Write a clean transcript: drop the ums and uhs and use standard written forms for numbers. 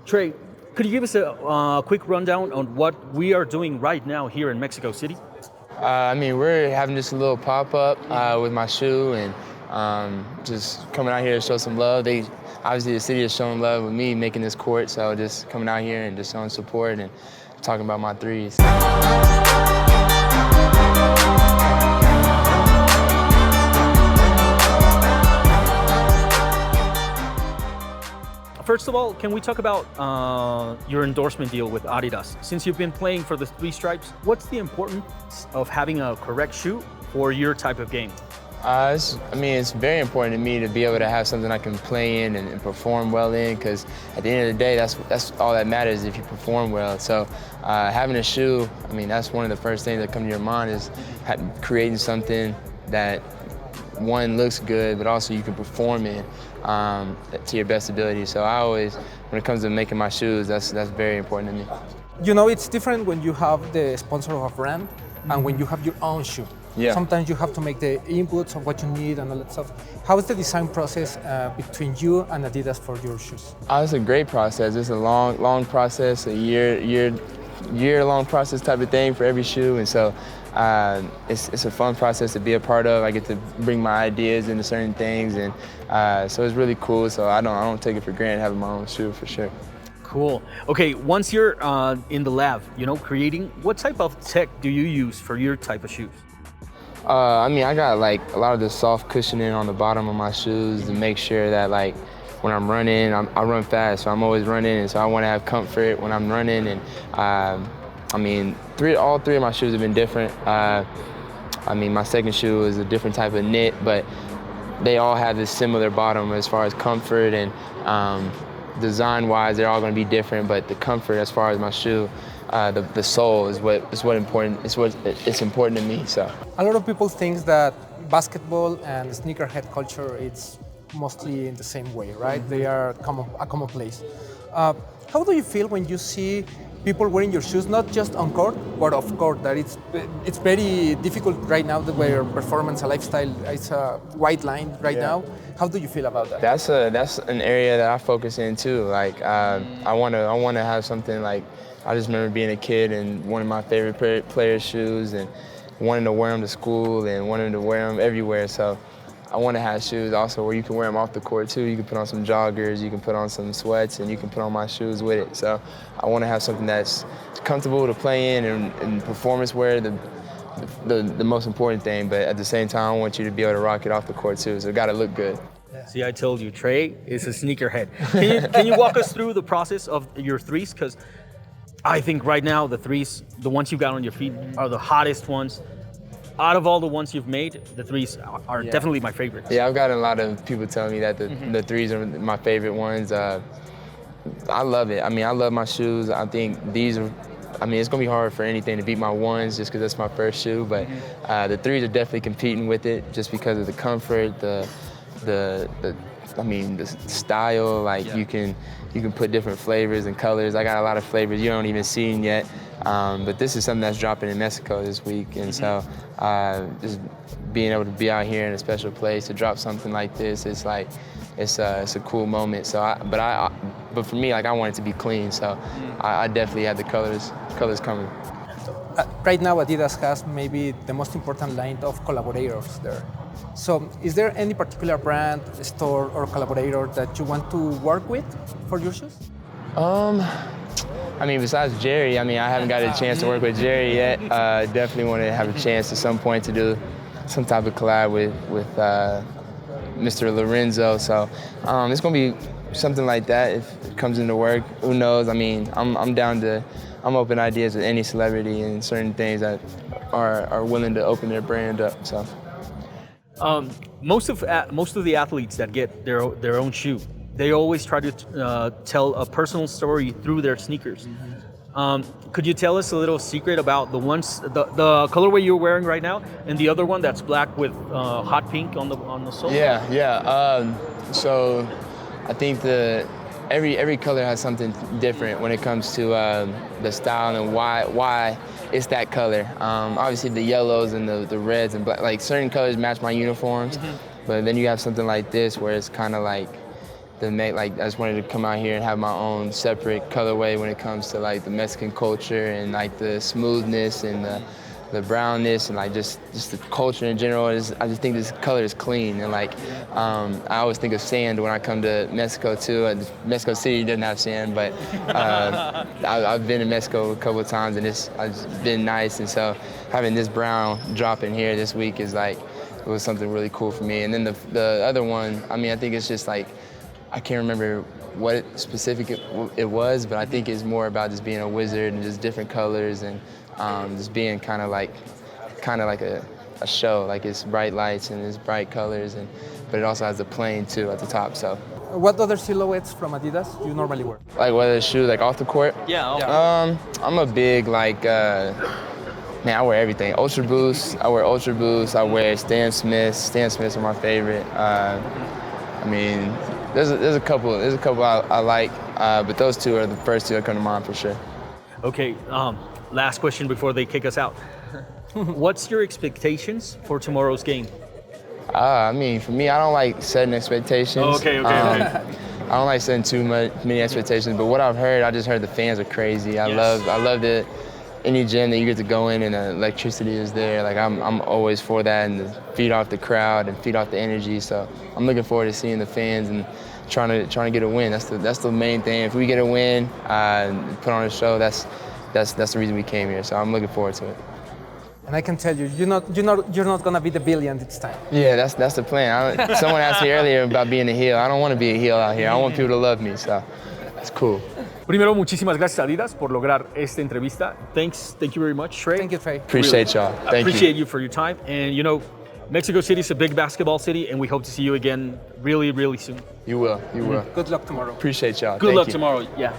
Trae, could you give us a quick rundown on what we are doing right now here in Mexico City? We're having just a little pop-up with my shoe and just coming out here to show some love. Obviously the city is showing love with me making this court, so just coming out here and just showing support and talking about my threes. First of all, can we talk about your endorsement deal with Adidas? Since you've been playing for the three stripes, what's the importance of having a correct shoe for your type of game? It's very important to me to be able to have something I can play in and perform well in, because at the end of the day, that's all that matters if you perform well. So having a shoe, that's one of the first things that come to your mind is creating something that one looks good, but also you can perform in to your best ability. So I always, when it comes to making my shoes, that's very important to me. You know, it's different when you have the sponsor of a brand and when you have your own shoe. Yeah. Sometimes you have to make the inputs of what you need and all that stuff. How is the design process between you and Adidas for your shoes? It's a great process. It's a long process, a year-long process type of thing for every shoe, and so it's a fun process to be a part of. I get to bring my ideas into certain things, and so it's really cool. So I don't take it for granted having my own shoe for sure. Cool. Okay, once you're in the lab, creating, what type of tech do you use for your type of shoes? I got like a lot of the soft cushioning on the bottom of my shoes to make sure that like when I'm running, I run fast, so I'm always running, and so I want to have comfort when I'm running. And all three of my shoes have been different. My second shoe is a different type of knit, but they all have this similar bottom as far as comfort and design-wise. They're all going to be different, but the comfort as far as my shoe, the sole is what important. It's important to me. So a lot of people think that basketball and sneakerhead culture it's mostly in the same way, right? They are a common place. How do you feel when you see people wearing your shoes, not just on court, but off court? That it's very difficult right now where performance and lifestyle is a white line right now. How do you feel about that? That's an area that I focus in too. Like I want to have something like, I just remember being a kid and one of my favorite players' shoes and wanting to wear them to school and wanting to wear them everywhere. So I want to have shoes also where you can wear them off the court too. You can put on some joggers, you can put on some sweats, and you can put on my shoes with it. So I want to have something that's comfortable to play in and performance wear, the most important thing. But at the same time, I want you to be able to rock it off the court too. So it got to look good. See, I told you, Trae is a sneakerhead. Can you walk us through the process of your threes? Because I think right now the threes, the ones you got on your feet, are the hottest ones. Out of all the ones you've made, the threes are definitely my favorites. Yeah, I've gotten a lot of people telling me that the threes are my favorite ones. I love it. I love my shoes. I think these are, it's going to be hard for anything to beat my ones just because that's my first shoe. But the threes are definitely competing with it just because of the comfort, the style. Like you can put different flavors and colors. I got a lot of flavors you don't even see yet. But this is something that's dropping in Mexico this week, and so just being able to be out here in a special place to drop something like this, it's a cool moment. So, but for me, like I want it to be clean, so I definitely have the colors coming. Right now, Adidas has maybe the most important line of collaborators there. So, is there any particular brand, store, or collaborator that you want to work with for your shoes? Besides Jerry, I haven't got a chance to work with Jerry yet. Definitely want to have a chance at some point to do some type of collab with Mr. Lorenzo. So it's going to be something like that if it comes into work. Who knows? I'm open ideas with any celebrity and certain things that are willing to open their brand up. So most of the athletes that get their own shoe, they always try to tell a personal story through their sneakers. Could you tell us a little secret about the ones, the colorway you're wearing right now, and the other one that's black with hot pink on the sole? Yeah. So I think every color has something different when it comes to the style and why it's that color. Obviously the yellows and the reds and black, like certain colors match my uniforms, but then you have something like this where it's kind of like I just wanted to come out here and have my own separate colorway when it comes to like the Mexican culture and like the smoothness and the brownness and like just the culture in general. I just think this color is clean and like I always think of sand when I come to Mexico too. Mexico City doesn't have sand, but I've been in Mexico a couple of times and it's been nice. And so having this brown drop in here this week is like, it was something really cool for me. And then the other one, I mean, I think it's just like, I can't remember what specific it was, but I think it's more about just being a wizard and just different colors and just being kind of like a show. Like it's bright lights and it's bright colors, but it also has a plane too at the top. So. What other silhouettes from Adidas do you normally wear? Like whether it's shoes like off the court? Yeah. I'm a big like. Man, I wear everything. Ultra Boosts. I wear Ultra Boosts. I wear Stan Smiths. Stan Smiths are my favorite. I mean, there's a couple I like, but those two are the first two that come to mind for sure. Okay. Last question before they kick us out. What's your expectations for tomorrow's game? I mean, for me, I don't like setting expectations. Oh, okay. I don't like setting many expectations, but what I've heard, I just heard the fans are crazy. I love that any gym that you get to go in and the electricity is there. Like I'm always for that and to feed off the crowd and feed off the energy. So I'm looking forward to seeing the fans and trying to get a win. That's the main thing. If we get a win, put on a show, that's the reason we came here. So I'm looking forward to it. And I can tell you, you're not gonna be the billion this time. Yeah, that's the plan. Someone asked me earlier about being a heel. I don't want to be a heel out here. I want people to love me. So it's cool. Primero, muchísimas gracias Adidas por lograr esta entrevista. Thank you very much, Trae. Thank you, Trae. Appreciate y'all. Thank you. Appreciate you for your time. And you know, Mexico City is a big basketball city, and we hope to see you again really, really soon. You will. Good luck tomorrow. Appreciate y'all. Good luck tomorrow. Yeah.